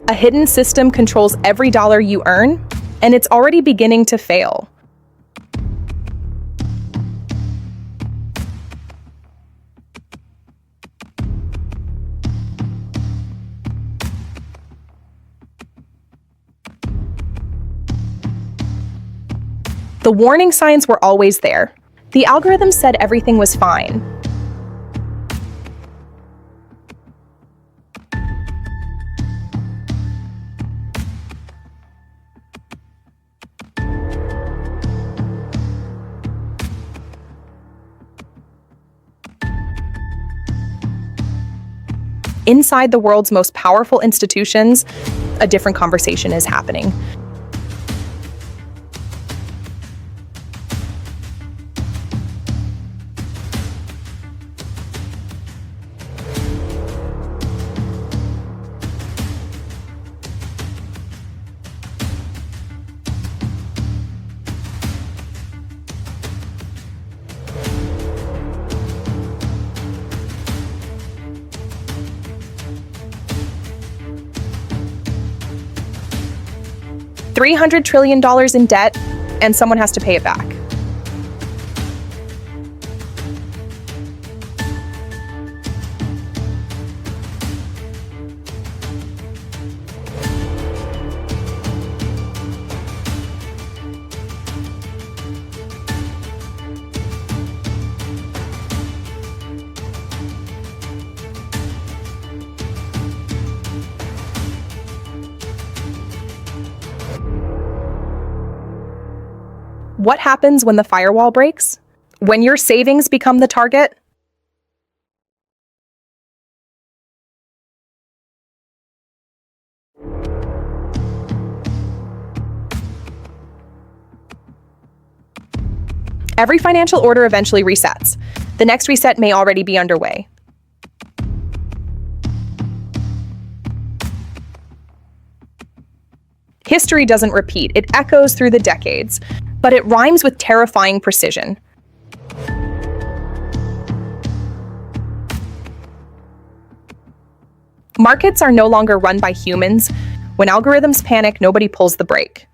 A hidden system controls every dollar you earn, and it's already beginning to fail. The warning signs were always there. The algorithm said everything was fine. Inside the world's most powerful institutions, a different conversation is happening. $300 trillion in debt, and someone has to pay it back. What happens when the firewall breaks? When your savings become the target? Every financial order eventually resets. The next reset may already be underway. History doesn't repeat, it echoes through the decades, but it rhymes with terrifying precision. Markets are no longer run by humans. When algorithms panic, nobody pulls the brake.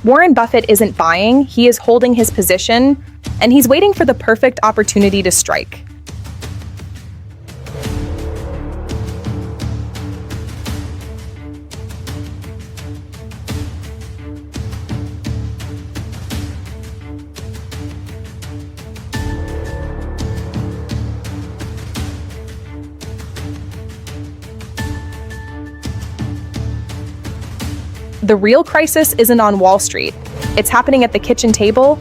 Warren Buffett isn't buying, he is holding his position, and he's waiting for the perfect opportunity to strike. The real crisis isn't on Wall Street. It's happening at the kitchen table.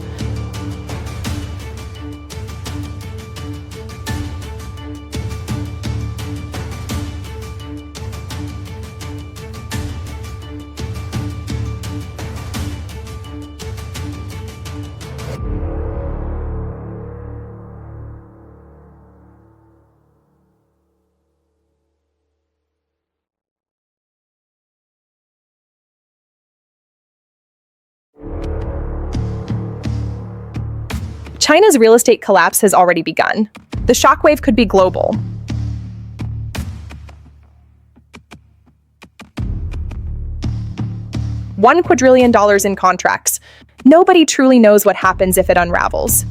China's real estate collapse has already begun. The shockwave could be global. $1 quadrillion in contracts. Nobody truly knows what happens if it unravels.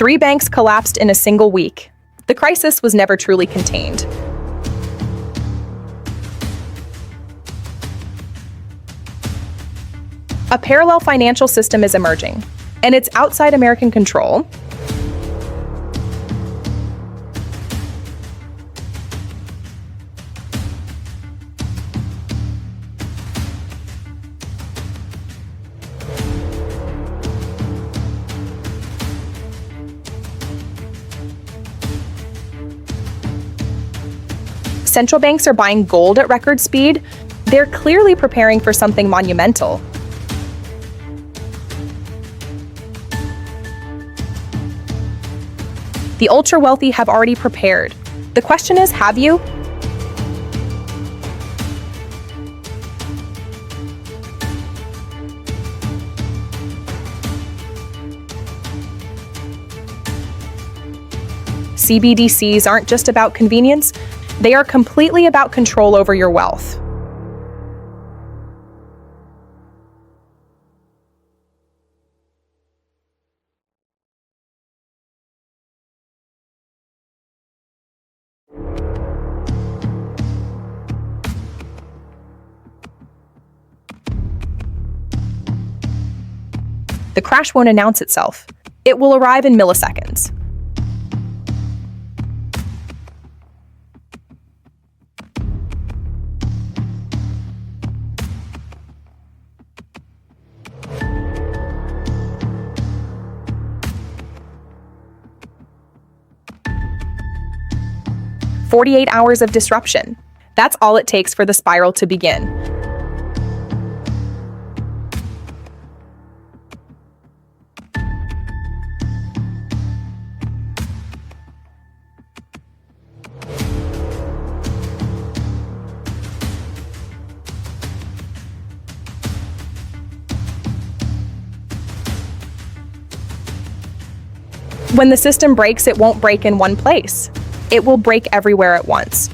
Three banks collapsed in a single week. The crisis was never truly contained. A parallel financial system is emerging, and it's outside American control. Central banks are buying gold at record speed. They're clearly preparing for something monumental. The ultra-wealthy have already prepared. The question is, have you? CBDCs aren't just about convenience, they are completely about control over your wealth. The crash won't announce itself. It will arrive in milliseconds. "48 hours of disruption. That's all it takes for the spiral to begin. When the system breaks, it won't break in one place. It will break everywhere at once.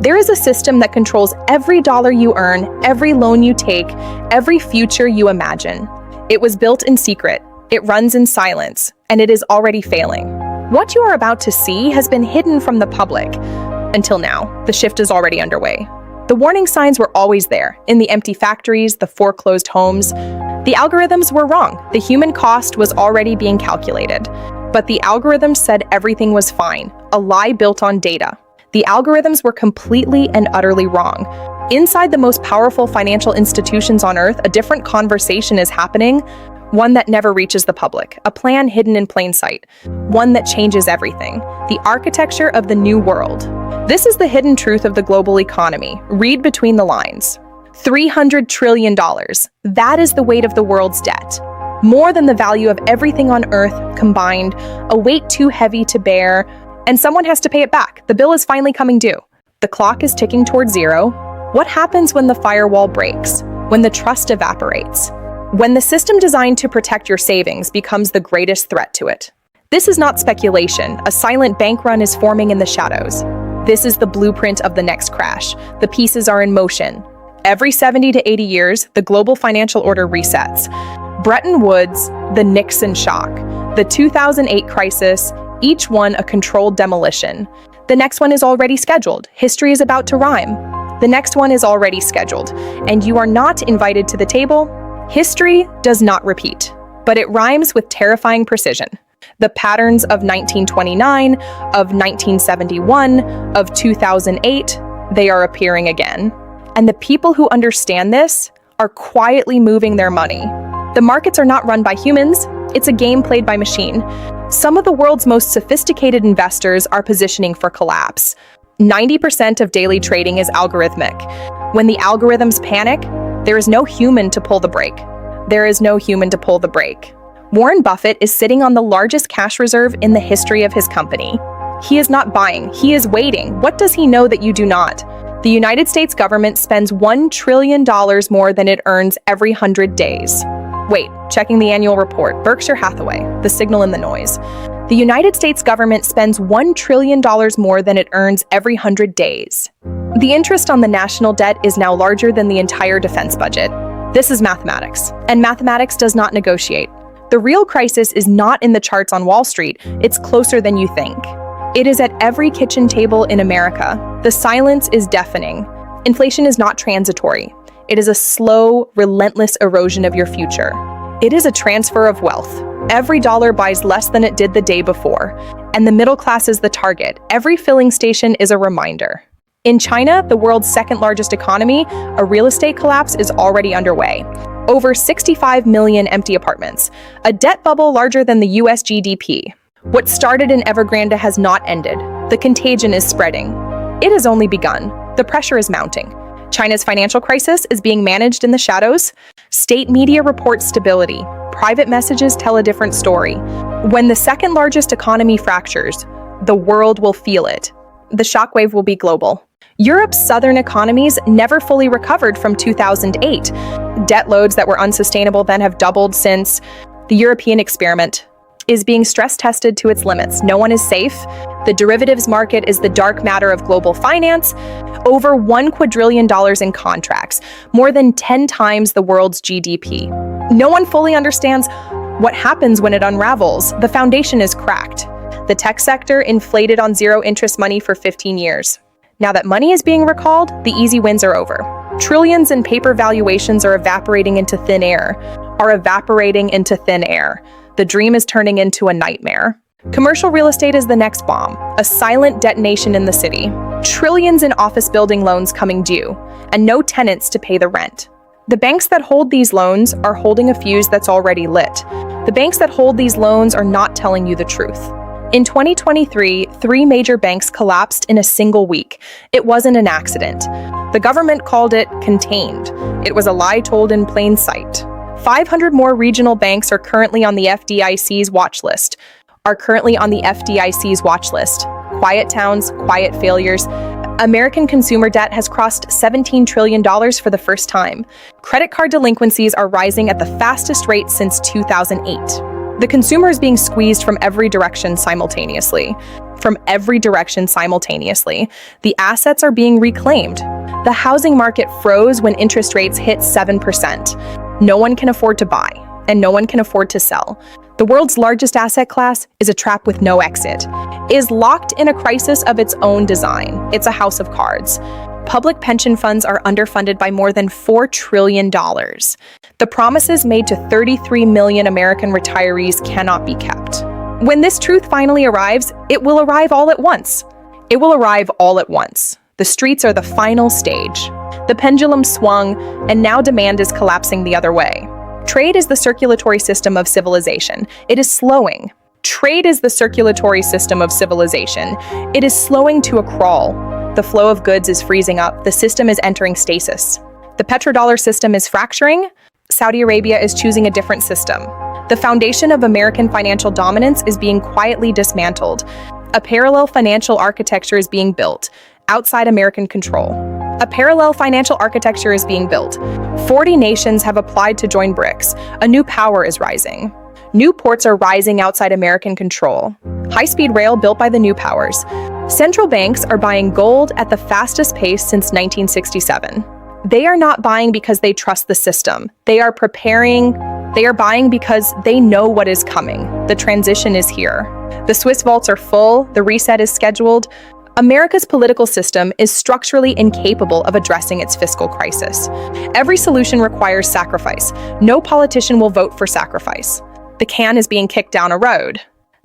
There is a system that controls every dollar you earn, every loan you take, every future you imagine. It was built in secret, it runs in silence, and it is already failing. What you are about to see has been hidden from the public. Until now, the shift is already underway. The warning signs were always there, in the empty factories, the foreclosed homes. The algorithms were wrong. The human cost was already being calculated. But the algorithms said everything was fine, a lie built on data. The algorithms were completely and utterly wrong. Inside the most powerful financial institutions on Earth, a different conversation is happening, one that never reaches the public, a plan hidden in plain sight, one that changes everything, the architecture of the new world. This is the hidden truth of the global economy. Read between the lines. $300 trillion. That is the weight of the world's debt. More than the value of everything on Earth combined, a weight too heavy to bear, and someone has to pay it back. The bill is finally coming due. The clock is ticking toward zero. What happens when the firewall breaks? When the trust evaporates? When the system designed to protect your savings becomes the greatest threat to it? This is not speculation. A silent bank run is forming in the shadows. This is the blueprint of the next crash. The pieces are in motion. Every 70 to 80 years, the global financial order resets. Bretton Woods, the Nixon shock, the 2008 crisis, each one a controlled demolition. The next one is already scheduled. History is about to rhyme. The next one is already scheduled, and you are not invited to the table. History does not repeat, but it rhymes with terrifying precision. The patterns of 1929, of 1971, of 2008, they are appearing again. And the people who understand this are quietly moving their money. The markets are not run by humans, it's a game played by machine. Some of the world's most sophisticated investors are positioning for collapse. 90% of daily trading is algorithmic. When the algorithms panic, there is no human to pull the brake. There is no human to pull the brake. Warren Buffett is sitting on the largest cash reserve in the history of his company. He is not buying, he is waiting. What does he know that you do not? The United States government spends $1 trillion more than it earns every 100 days. Wait, checking the annual report, Berkshire Hathaway, the signal in the noise. The United States government spends $1 trillion more than it earns every 100 days. The interest on the national debt is now larger than the entire defense budget. This is mathematics, and mathematics does not negotiate. The real crisis is not in the charts on Wall Street, it's closer than you think. It is at every kitchen table in America. The silence is deafening. Inflation is not transitory. It is a slow, relentless erosion of your future. It is a transfer of wealth. Every dollar buys less than it did the day before, and the middle class is the target. Every filling station is a reminder. In China, the world's second largest economy, a real estate collapse is already underway. Over 65 million empty apartments, a debt bubble larger than the US GDP. What started in Evergrande has not ended. The contagion is spreading. It has only begun. The pressure is mounting. China's financial crisis is being managed in the shadows. State media report stability. Private messages tell a different story. When the second largest economy fractures, the world will feel it. The shockwave will be global. Europe's southern economies never fully recovered from 2008. Debt loads that were unsustainable then have doubled since. The European experiment is being stress tested to its limits. No one is safe. The derivatives market is the dark matter of global finance. Over $1 quadrillion in contracts, more than 10 times the world's GDP. No one fully understands what happens when it unravels. The foundation is cracked. The tech sector inflated on zero-interest money for 15 years. Now that money is being recalled, the easy wins are over. Trillions in paper valuations are evaporating into thin air. The dream is turning into a nightmare. Commercial real estate is the next bomb, a silent detonation in the city. Trillions in office building loans coming due, and no tenants to pay the rent. The banks that hold these loans are holding a fuse that's already lit. The banks that hold these loans are not telling you the truth. In 2023, 3 major banks collapsed in a single week. It wasn't an accident. The government called it contained. It was a lie told in plain sight. 500 more regional banks are currently on the FDIC's watch list. Quiet towns, quiet failures. American consumer debt has crossed $17 trillion for the first time. Credit card delinquencies are rising at the fastest rate since 2008. The consumer is being squeezed from every direction simultaneously. The assets are being reclaimed. The housing market froze when interest rates hit 7%. No one can afford to buy, and no one can afford to sell. The world's largest asset class is a trap with no exit. It is locked in a crisis of its own design. It's a house of cards. Public pension funds are underfunded by more than $4 trillion. The promises made to 33 million American retirees cannot be kept. When this truth finally arrives, it will arrive all at once. The streets are the final stage. The pendulum swung, and now demand is collapsing the other way. Trade is the circulatory system of civilization. It is slowing. It is slowing to a crawl. The flow of goods is freezing up. The system is entering stasis. The petrodollar system is fracturing. Saudi Arabia is choosing a different system. The foundation of American financial dominance is being quietly dismantled. A parallel financial architecture is being built, outside American control. 40 nations have applied to join BRICS. A new power is rising. New ports are rising outside American control. High-speed rail built by the new powers. Central banks are buying gold at the fastest pace since 1967. They are not buying because they trust the system. They are buying because they know what is coming. The transition is here. The Swiss vaults are full. The reset is scheduled. America's political system is structurally incapable of addressing its fiscal crisis. Every solution requires sacrifice. No politician will vote for sacrifice. The can is being kicked down a road.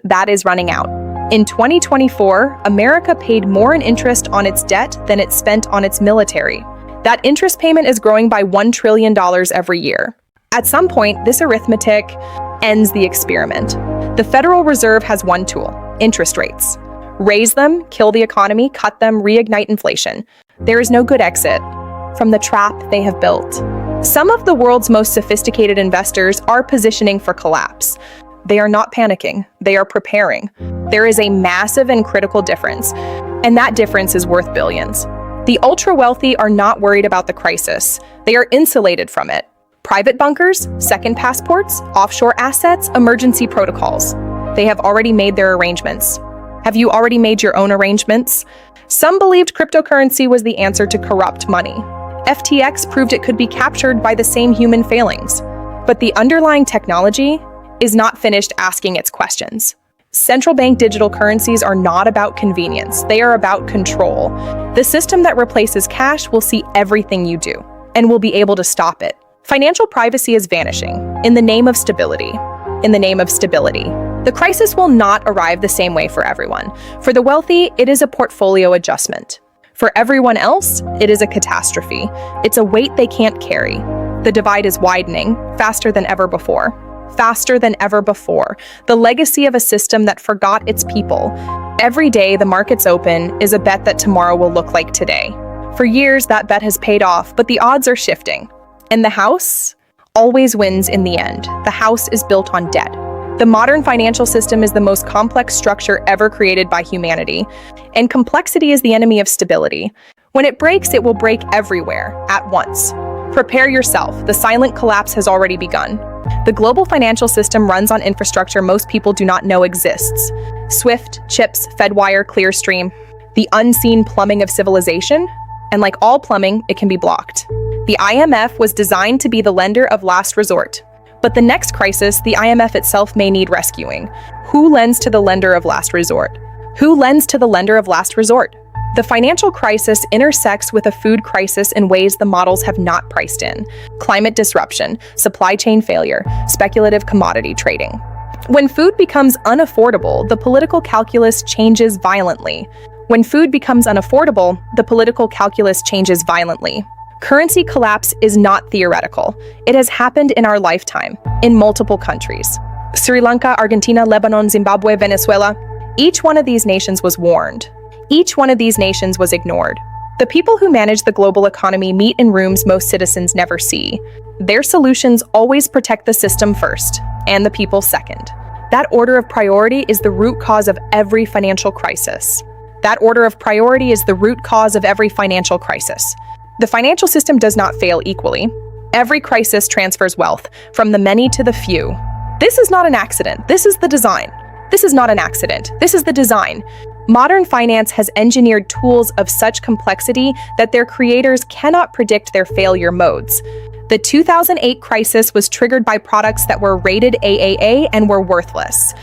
That is running out. In 2024, America paid more in interest on its debt than it spent on its military. That interest payment is growing by $1 trillion every year. At some point, this arithmetic ends the experiment. The Federal Reserve has one tool: interest rates. Raise them, kill the economy, cut them, reignite inflation. There is no good exit from the trap they have built. Some of the world's most sophisticated investors are positioning for collapse. They are not panicking, they are preparing. There is a massive and critical difference, and that difference is worth billions. The ultra-wealthy are not worried about the crisis. They are insulated from it. Private bunkers, second passports, offshore assets, emergency protocols. They have already made their arrangements. Have you already made your own arrangements? Some believed cryptocurrency was the answer to corrupt money. FTX proved it could be captured by the same human failings. But the underlying technology is not finished asking its questions. Central bank digital currencies are not about convenience. They are about control. The system that replaces cash will see everything you do and will be able to stop it. Financial privacy is vanishing in the name of stability. The crisis will not arrive the same way for everyone. For the wealthy, it is a portfolio adjustment. For everyone else, it is a catastrophe. It's a weight they can't carry. The divide is widening, faster than ever before. Faster than ever before. The legacy of a system that forgot its people. Every day the markets open is a bet that tomorrow will look like today. For years, that bet has paid off, but the odds are shifting. And the house always wins in the end. The house is built on debt. The modern financial system is the most complex structure ever created by humanity, and complexity is the enemy of stability. When it breaks, it will break everywhere, at once. Prepare yourself. The silent collapse has already begun. The global financial system runs on infrastructure most people do not know exists. SWIFT, chips, Fedwire, Clearstream. The unseen plumbing of civilization. And like all plumbing, it can be blocked. The IMF was designed to be the lender of last resort. But the next crisis, the IMF itself may need rescuing. Who lends to the lender of last resort? Who lends to the lender of last resort? The financial crisis intersects with a food crisis in ways the models have not priced in. Climate disruption, supply chain failure, speculative commodity trading. When food becomes unaffordable, the political calculus changes violently. When food becomes unaffordable, the political calculus changes violently. Currency collapse is not theoretical. It has happened in our lifetime, in multiple countries. Sri Lanka, Argentina, Lebanon, Zimbabwe, Venezuela. Each one of these nations was warned. Each one of these nations was ignored. The people who manage the global economy meet in rooms most citizens never see. Their solutions always protect the system first, and the people second. That order of priority is the root cause of every financial crisis. That order of priority is the root cause of every financial crisis. The financial system does not fail equally. Every crisis transfers wealth from the many to the few. This is not an accident. This is the design. This is not an accident. This is the design. Modern finance has engineered tools of such complexity that their creators cannot predict their failure modes. The 2008 crisis was triggered by products that were rated AAA and were worthless.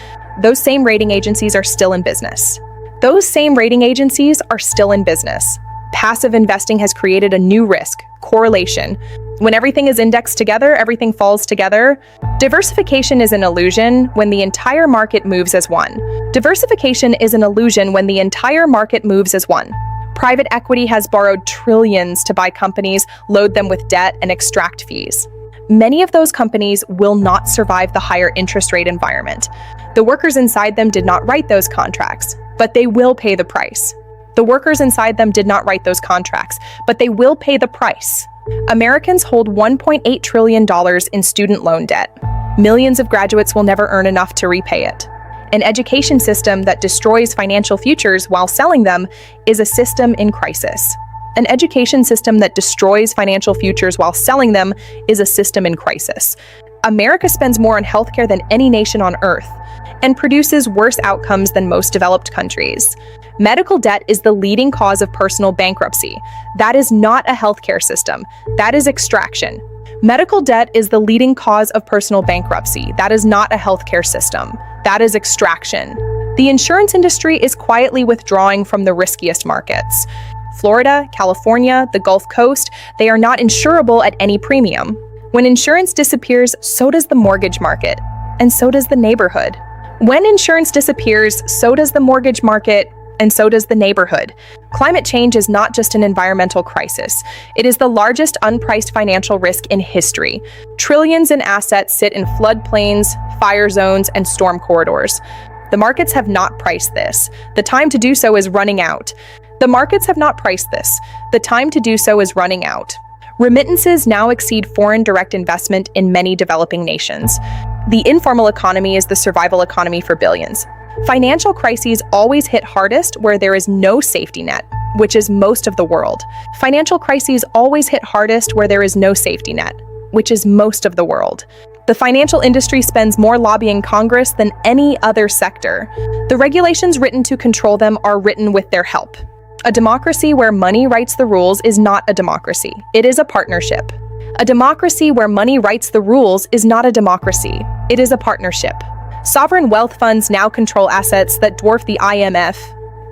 Those same rating agencies are still in business. Those same rating agencies are still in business. Passive investing has created a new risk, correlation. When everything is indexed together, everything falls together. Diversification is an illusion when the entire market moves as one. Diversification is an illusion when the entire market moves as one. Private equity has borrowed trillions to buy companies, load them with debt, and extract fees. Many of those companies will not survive the higher interest rate environment. The workers inside them did not write those contracts, but they will pay the price. The workers inside them did not write those contracts, but they will pay the price. Americans hold $1.8 trillion in student loan debt. Millions of graduates will never earn enough to repay it. An education system that destroys financial futures while selling them is a system in crisis. An education system that destroys financial futures while selling them is a system in crisis. America spends more on healthcare than any nation on earth and produces worse outcomes than most developed countries. Medical debt is the leading cause of personal bankruptcy. That is not a healthcare system. That is extraction. Medical debt is the leading cause of personal bankruptcy. That is not a healthcare system. That is extraction. The insurance industry is quietly withdrawing from the riskiest markets. Florida, California, the Gulf Coast, they are not insurable at any premium. When insurance disappears, so does the mortgage market, and so does the neighborhood. When insurance disappears, so does the mortgage market, and so does the neighborhood. Climate change is not just an environmental crisis. It is the largest unpriced financial risk in history. Trillions in assets sit in floodplains, fire zones, and storm corridors. The markets have not priced this. The time to do so is running out. The markets have not priced this. The time to do so is running out. Remittances now exceed foreign direct investment in many developing nations. The informal economy is the survival economy for billions. Financial crises always hit hardest where there is no safety net, which is most of the world. Financial crises always hit hardest where there is no safety net, which is most of the world. The financial industry spends more lobbying Congress than any other sector. The regulations written to control them are written with their help. A democracy where money writes the rules is not a democracy. It is a partnership. A democracy where money writes the rules is not a democracy. It is a partnership. Sovereign wealth funds now control assets that dwarf the IMF.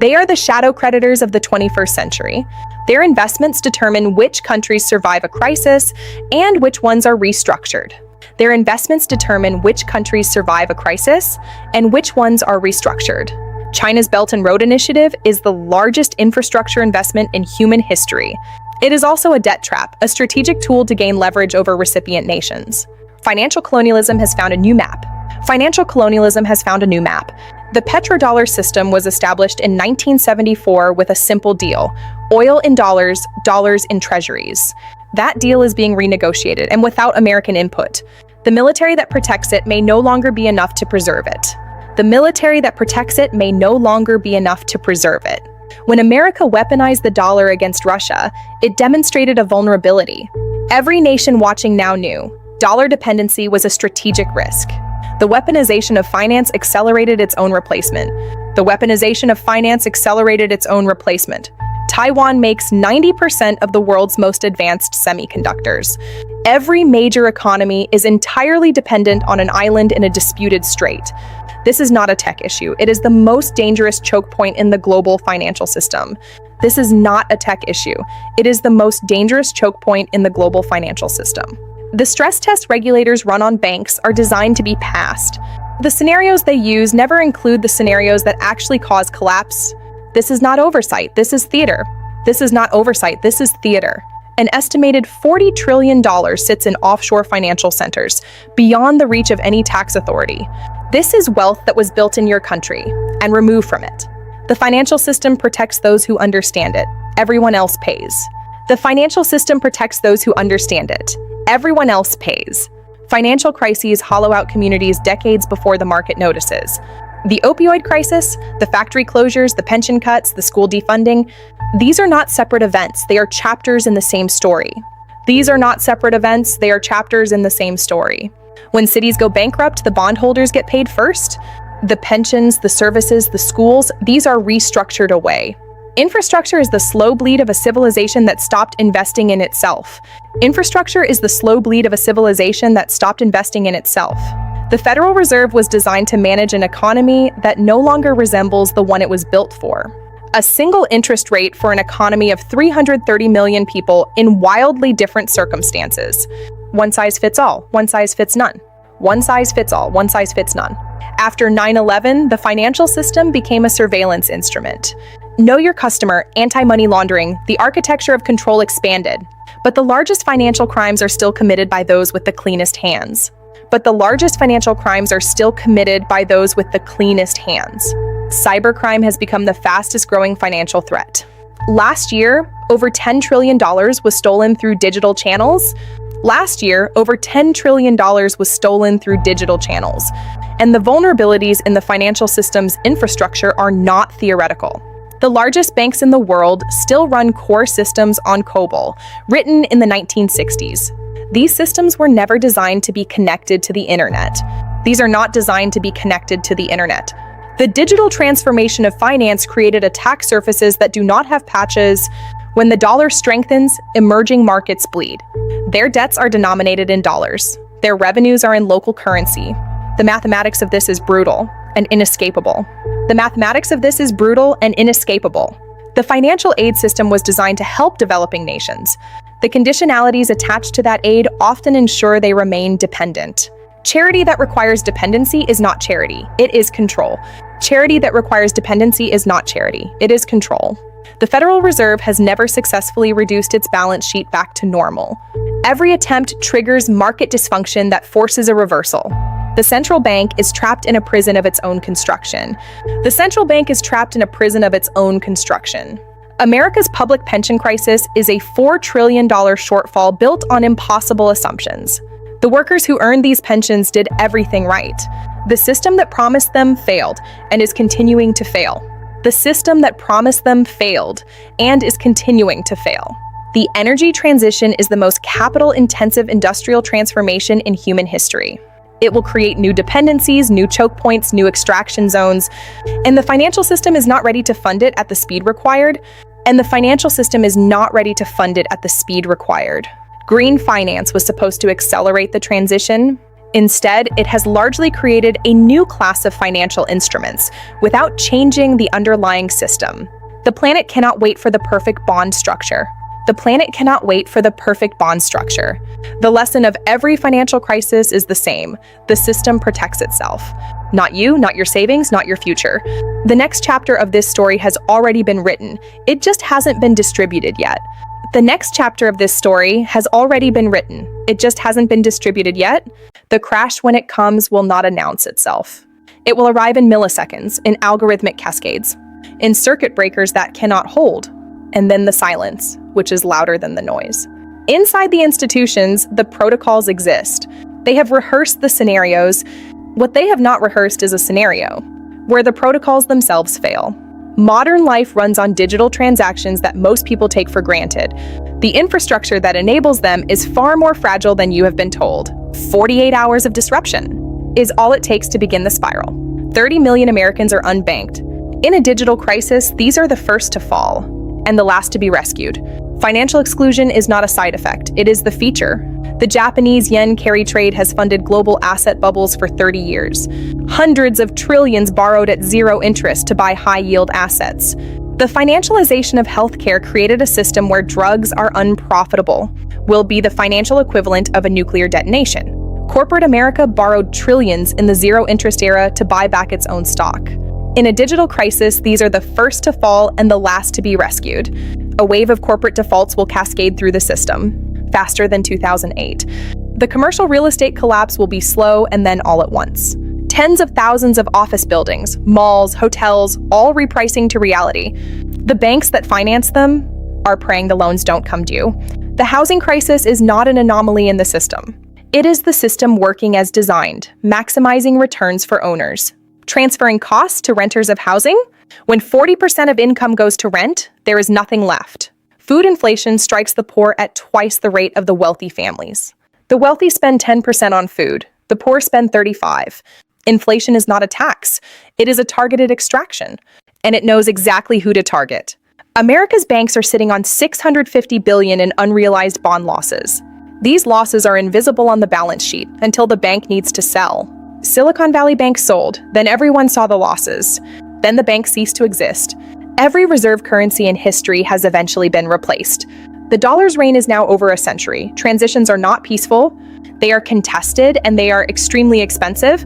They are the shadow creditors of the 21st century. Their investments determine which countries survive a crisis and which ones are restructured. Their investments determine which countries survive a crisis and which ones are restructured. China's Belt and Road Initiative is the largest infrastructure investment in human history. It is also a debt trap, a strategic tool to gain leverage over recipient nations. Financial colonialism has found a new map. The petrodollar system was established in 1974 with a simple deal: oil in dollars, dollars in treasuries. That deal is being renegotiated, and without American input. The military that protects it may no longer be enough to preserve it. When America weaponized the dollar against Russia, it demonstrated a vulnerability. Every nation watching now knew dollar dependency was a strategic risk. The weaponization of finance accelerated its own replacement. Taiwan makes 90% of the world's most advanced semiconductors. Every major economy is entirely dependent on an island in a disputed strait. This is not a tech issue. It is the most dangerous choke point in the global financial system. The stress test regulators run on banks are designed to be passed. The scenarios they use never include the scenarios that actually cause collapse. This is not oversight, this is theater. An estimated $40 trillion sits in offshore financial centers, beyond the reach of any tax authority. This is wealth that was built in your country and removed from it. The financial system protects those who understand it. Everyone else pays. Financial crises hollow out communities decades before the market notices. The opioid crisis, the factory closures, the pension cuts, the school defunding, these are not separate events, they are chapters in the same story. When cities go bankrupt, the bondholders get paid first. The pensions, the services, the schools, these are restructured away. Infrastructure is the slow bleed of a civilization that stopped investing in itself. The Federal Reserve was designed to manage an economy that no longer resembles the one it was built for. A single interest rate for an economy of 330 million people in wildly different circumstances. One size fits all, one size fits none. After 9/11, the financial system became a surveillance instrument. Know your customer, anti-money laundering, the architecture of control expanded. But the largest financial crimes are still committed by those with the cleanest hands. Cybercrime has become the fastest growing financial threat. Last year, over $10 trillion was stolen through digital channels. And the vulnerabilities in the financial system's infrastructure are not theoretical. The largest banks in the world still run core systems on COBOL, written in the 1960s. These systems were never designed to be connected to the internet. The digital transformation of finance created attack surfaces that do not have patches. When the dollar strengthens, emerging markets bleed. Their debts are denominated in dollars. Their revenues are in local currency. The mathematics of this is brutal and inescapable. The financial aid system was designed to help developing nations. The conditionalities attached to that aid often ensure they remain dependent. Charity that requires dependency is not charity, it is control. The Federal Reserve has never successfully reduced its balance sheet back to normal. Every attempt triggers market dysfunction that forces a reversal. The central bank is trapped in a prison of its own construction. America's public pension crisis is a $4 trillion shortfall built on impossible assumptions. The workers who earned these pensions did everything right. The system that promised them failed and is continuing to fail. The energy transition is the most capital-intensive industrial transformation in human history. It will create new dependencies, new choke points, new extraction zones, and the financial system is not ready to fund it at the speed required. Green finance was supposed to accelerate the transition. Instead, it has largely created a new class of financial instruments without changing the underlying system. The planet cannot wait for the perfect bond structure. The planet cannot wait for the perfect bond structure. The lesson of every financial crisis is the same. The system protects itself. Not you, not your savings, not your future. The next chapter of this story has already been written. It just hasn't been distributed yet. The next chapter of this story has already been written. It just hasn't been distributed yet. The crash, when it comes, will not announce itself. It will arrive in milliseconds, in algorithmic cascades, in circuit breakers that cannot hold, and then the silence, which is louder than the noise. Inside the institutions, the protocols exist. They have rehearsed the scenarios. What they have not rehearsed is a scenario where the protocols themselves fail. Modern life runs on digital transactions that most people take for granted. The infrastructure that enables them is far more fragile than you have been told. 48 hours of disruption is all it takes to begin the spiral. 30 million Americans are unbanked. In a digital crisis, these are the first to fall and the last to be rescued. Financial exclusion is not a side effect, it is the feature. The Japanese yen carry trade has funded global asset bubbles for 30 years. Hundreds of trillions borrowed at zero interest to buy high-yield assets. The financialization of healthcare created a system where drugs are unprofitable, will be the financial equivalent of a nuclear detonation. Corporate America borrowed trillions in the zero-interest era to buy back its own stock. In a digital crisis, these are the first to fall and the last to be rescued. A wave of corporate defaults will cascade through the system, faster than 2008. The commercial real estate collapse will be slow and then all at once. Tens of thousands of office buildings, malls, hotels, all repricing to reality. The banks that finance them are praying the loans don't come due. The housing crisis is not an anomaly in the system. It is the system working as designed, maximizing returns for owners. Transferring costs to renters of housing? When 40% of income goes to rent, there is nothing left. Food inflation strikes the poor at twice the rate of the wealthy families. The wealthy spend 10% on food. The poor spend 35%. Inflation is not a tax. It is a targeted extraction, and it knows exactly who to target. America's banks are sitting on $650 billion in unrealized bond losses. These losses are invisible on the balance sheet until the bank needs to sell. Silicon Valley Bank sold, then everyone saw the losses. Then the bank ceased to exist. Every reserve currency in history has eventually been replaced. The dollar's reign is now over a century. Transitions are not peaceful. They are contested, and they are extremely expensive.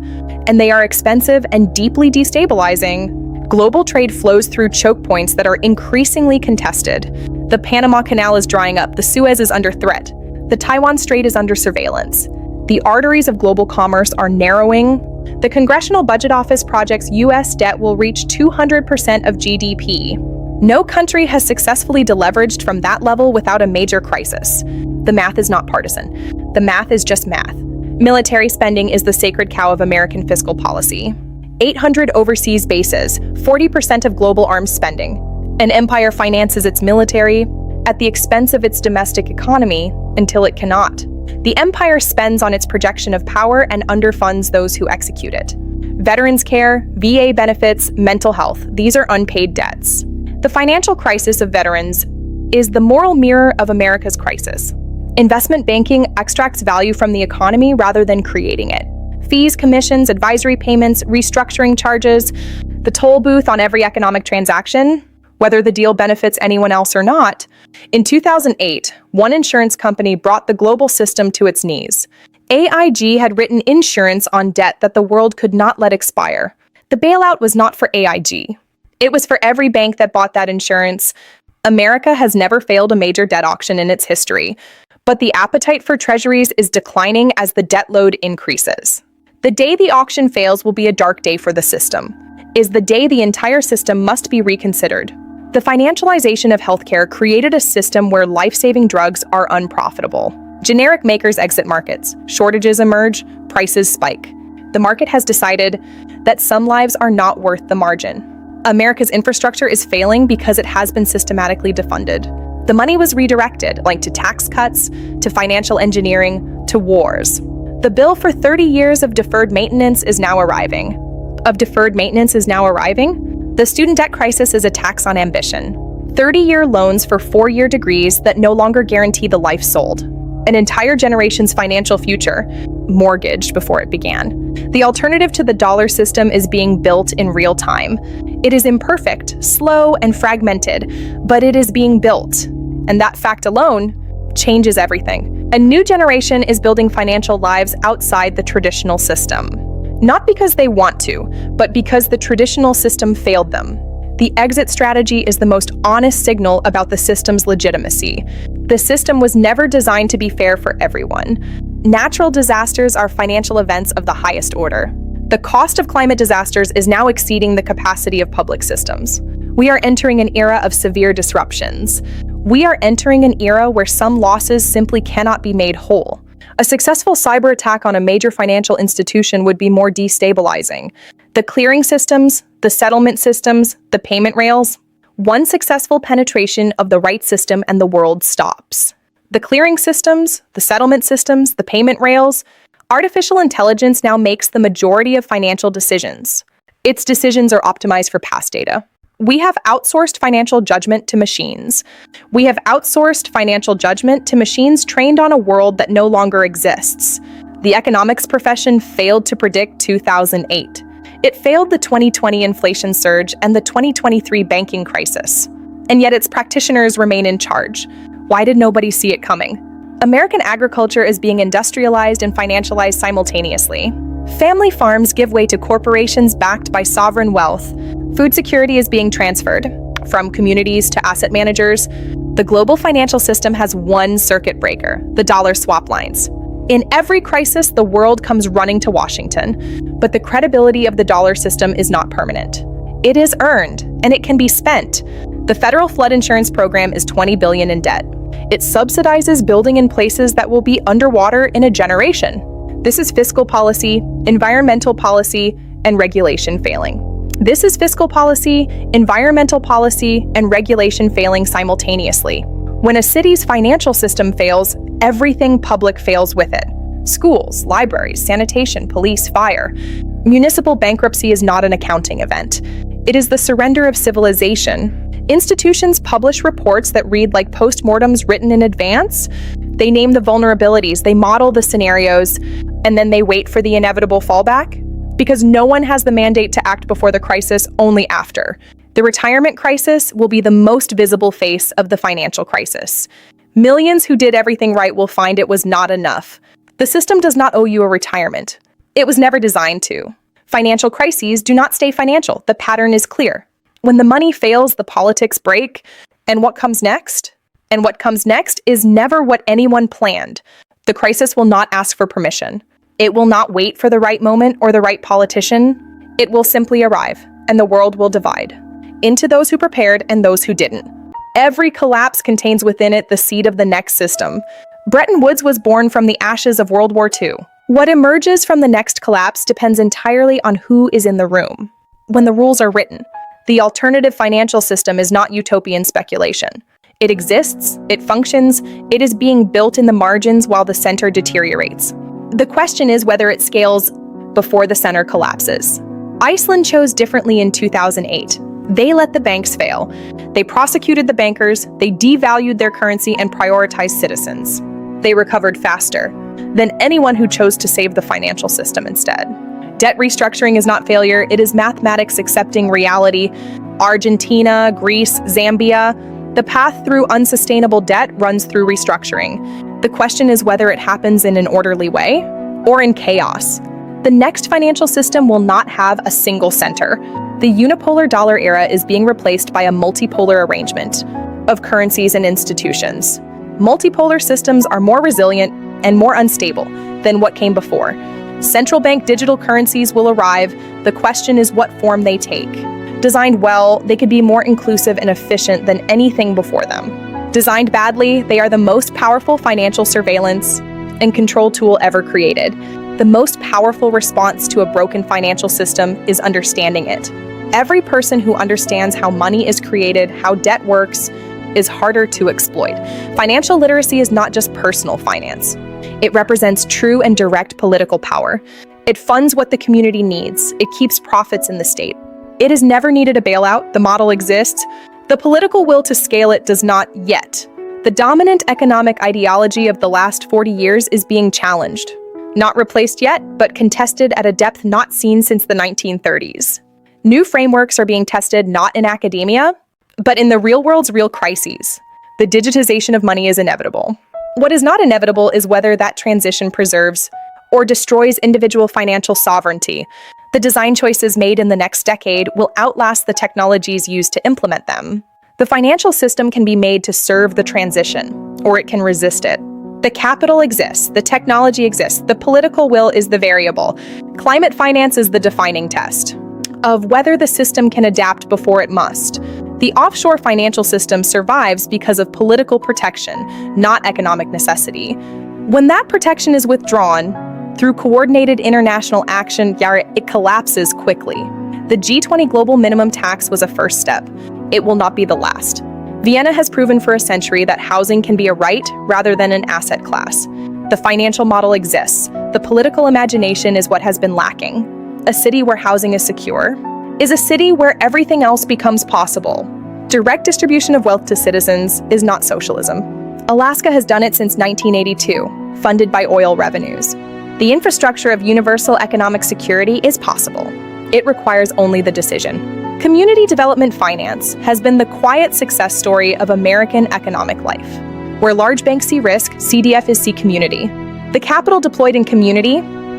And they are expensive and deeply destabilizing. Global trade flows through choke points that are increasingly contested. The Panama Canal is drying up. The Suez is under threat. The Taiwan Strait is under surveillance. The arteries of global commerce are narrowing. The Congressional Budget Office projects U.S. debt will reach 200% of GDP. No country has successfully deleveraged from that level without a major crisis. The math is not partisan. The math is just math. Military spending is the sacred cow of American fiscal policy. 800 overseas bases, 40% of global arms spending. An empire finances its military at the expense of its domestic economy until it cannot. The empire spends on its projection of power and underfunds those who execute it. Veterans care, VA benefits, mental health, these are unpaid debts. The financial crisis of veterans is the moral mirror of America's crisis. Investment banking extracts value from the economy rather than creating it. Fees, commissions, advisory payments, restructuring charges, the toll booth on every economic transaction, whether the deal benefits anyone else or not. In 2008, one insurance company brought the global system to its knees. AIG had written insurance on debt that the world could not let expire. The bailout was not for AIG. It was for every bank that bought that insurance. America has never failed a major debt auction in its history, but the appetite for treasuries is declining as the debt load increases. The day the auction fails will be a dark day for the system. Is the day the entire system must be reconsidered. The financialization of healthcare created a system where life-saving drugs are unprofitable. Generic makers exit markets, shortages emerge, prices spike. The market has decided that some lives are not worth the margin. America's infrastructure is failing because it has been systematically defunded. The money was redirected, like to tax cuts, to financial engineering, to wars. The bill for 30 years of deferred maintenance is now arriving. The student debt crisis is a tax on ambition. 30-year loans for 4-year degrees that no longer guarantee the life sold. An entire generation's financial future, mortgaged before it began. The alternative to the dollar system is being built in real time. It is imperfect, slow, and fragmented, but it is being built. And that fact alone changes everything. A new generation is building financial lives outside the traditional system. Not because they want to, but because the traditional system failed them. The exit strategy is the most honest signal about the system's legitimacy. The system was never designed to be fair for everyone. Natural disasters are financial events of the highest order. The cost of climate disasters is now exceeding the capacity of public systems. We are entering an era of severe disruptions. We are entering an era where some losses simply cannot be made whole. A successful cyber attack on a major financial institution would be more destabilizing. The clearing systems, the settlement systems, the payment rails. One successful penetration of the right system and the world stops. The clearing systems, the settlement systems, the payment rails. Artificial intelligence now makes the majority of financial decisions. Its decisions are optimized for past data. We have outsourced financial judgment to machines. We have outsourced financial judgment to machines trained on a world that no longer exists. The economics profession failed to predict 2008. It failed the 2020 inflation surge and the 2023 banking crisis. And yet its practitioners remain in charge. Why did nobody see it coming? American agriculture is being industrialized and financialized simultaneously. Family farms give way to corporations backed by sovereign wealth. Food security is being transferred from communities to asset managers. The global financial system has one circuit breaker, the dollar swap lines. In every crisis, the world comes running to Washington, but the credibility of the dollar system is not permanent. It is earned, and it can be spent. The federal flood insurance program is $20 billion in debt. It subsidizes building in places that will be underwater in a generation. This is fiscal policy, environmental policy, and regulation failing. This is fiscal policy, environmental policy, and regulation failing simultaneously. When a city's financial system fails, everything public fails with it. Schools, libraries, sanitation, police, fire. Municipal bankruptcy is not an accounting event. It is the surrender of civilization. Institutions publish reports that read like postmortems written in advance. They name the vulnerabilities, they model the scenarios, and then they wait for the inevitable fallback. Because no one has the mandate to act before the crisis, only after. The retirement crisis will be the most visible face of the financial crisis. Millions who did everything right will find it was not enough. The system does not owe you a retirement. It was never designed to. Financial crises do not stay financial. The pattern is clear. When the money fails, the politics break. And what comes next? And what comes next is never what anyone planned. The crisis will not ask for permission. It will not wait for the right moment or the right politician. It will simply arrive, and the world will divide into those who prepared and those who didn't. Every collapse contains within it the seed of the next system. Bretton Woods was born from the ashes of World War II. What emerges from the next collapse depends entirely on who is in the room. When the rules are written, the alternative financial system is not utopian speculation. It exists, it functions, it is being built in the margins while the center deteriorates. The question is whether it scales before the center collapses. Iceland chose differently in 2008. They let the banks fail. They prosecuted the bankers, they devalued their currency and prioritized citizens. They recovered faster than anyone who chose to save the financial system instead. Debt restructuring is not failure, it is mathematics accepting reality. Argentina, Greece, Zambia, the path through unsustainable debt runs through restructuring. The question is whether it happens in an orderly way or in chaos. The next financial system will not have a single center. The unipolar dollar era is being replaced by a multipolar arrangement of currencies and institutions. Multipolar systems are more resilient and more unstable than what came before. Central bank digital currencies will arrive. The question is what form they take. Designed well, they could be more inclusive and efficient than anything before them. Designed badly, they are the most powerful financial surveillance and control tool ever created. The most powerful response to a broken financial system is understanding it. Every person who understands how money is created, how debt works, is harder to exploit. Financial literacy is not just personal finance. It represents true and direct political power. It funds what the community needs. It keeps profits in the state. It has never needed a bailout. The model exists. The political will to scale it does not yet. The dominant economic ideology of the last 40 years is being challenged. Not replaced yet, but contested at a depth not seen since the 1930s. New frameworks are being tested not in academia, but in the real world's real crises. The digitization of money is inevitable. What is not inevitable is whether that transition preserves or destroys individual financial sovereignty. The design choices made in the next decade will outlast the technologies used to implement them. The financial system can be made to serve the transition, or it can resist it. The capital exists, the technology exists, the political will is the variable. Climate finance is the defining test of whether the system can adapt before it must. The offshore financial system survives because of political protection, not economic necessity. When that protection is withdrawn, through coordinated international action, it collapses quickly. The G20 global minimum tax was a first step. It will not be the last. Vienna has proven for a century that housing can be a right rather than an asset class. The financial model exists. The political imagination is what has been lacking. A city where housing is secure is a city where everything else becomes possible. Direct distribution of wealth to citizens is not socialism. Alaska has done it since 1982, funded by oil revenues. The infrastructure of universal economic security is possible. It requires only the decision. Community development finance has been the quiet success story of American economic life. Where large banks see risk, CDFs see community. The capital deployed in community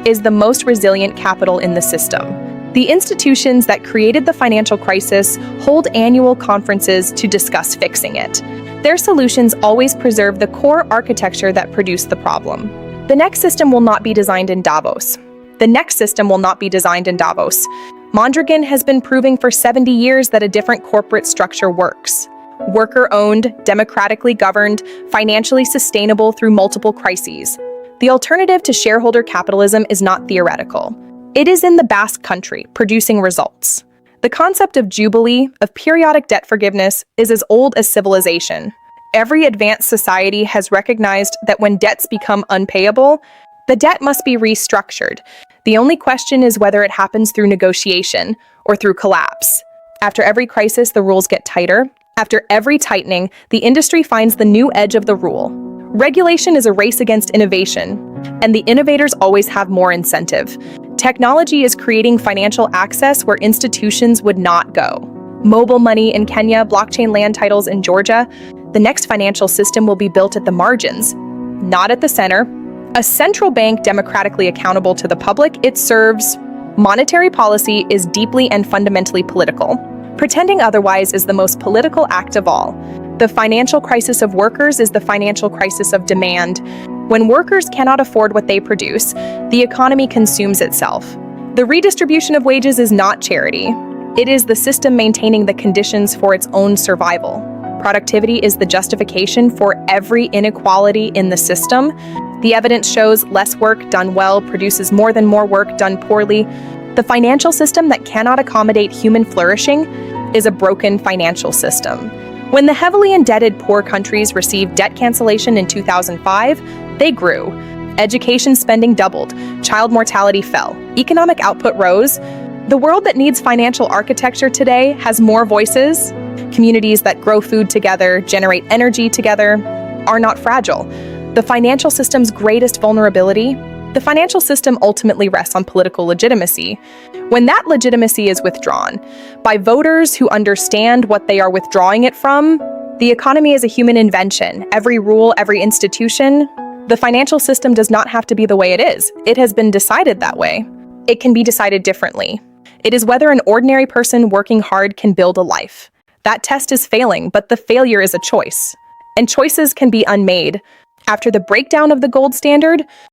is the most resilient capital in the system. The institutions that created the financial crisis hold annual conferences to discuss fixing it. Their solutions always preserve the core architecture that produced the problem. The next system will not be designed in Davos. The next system will not be designed in Davos. Mondragon has been proving for 70 years that a different corporate structure works. Worker-owned, democratically governed, financially sustainable through multiple crises. The alternative to shareholder capitalism is not theoretical. It is in the Basque Country, producing results. The concept of jubilee, of periodic debt forgiveness, is as old as civilization. Every advanced society has recognized that when debts become unpayable, the debt must be restructured. The only question is whether it happens through negotiation or through collapse. After every crisis, the rules get tighter. After every tightening, the industry finds the new edge of the rule. Regulation is a race against innovation, and the innovators always have more incentive. Technology is creating financial access where institutions would not go. Mobile money in Kenya, blockchain land titles in Georgia. The next financial system will be built at the margins, not at the center. A central bank democratically accountable to the public it serves. Monetary policy is deeply and fundamentally political. Pretending otherwise is the most political act of all. The financial crisis of workers is the financial crisis of demand. When workers cannot afford what they produce, the economy consumes itself. The redistribution of wages is not charity. It is the system maintaining the conditions for its own survival. Productivity is the justification for every inequality in the system. The evidence shows less work done well produces more than more work done poorly. The financial system that cannot accommodate human flourishing is a broken financial system. When the heavily indebted poor countries received debt cancellation in 2005, they grew. Education spending doubled, child mortality fell, economic output rose. The world that needs financial architecture today has more voices. Communities that grow food together, generate energy together, are not fragile. The financial system's greatest vulnerability, the financial system ultimately rests on political legitimacy. When that legitimacy is withdrawn by voters who understand what they are withdrawing it from, the economy is a human invention. Every rule, every institution, the financial system does not have to be the way it is. It has been decided that way. It can be decided differently. It is whether an ordinary person working hard can build a life. That test is failing, but the failure is a choice. And choices can be unmade. After the breakdown of the gold standard,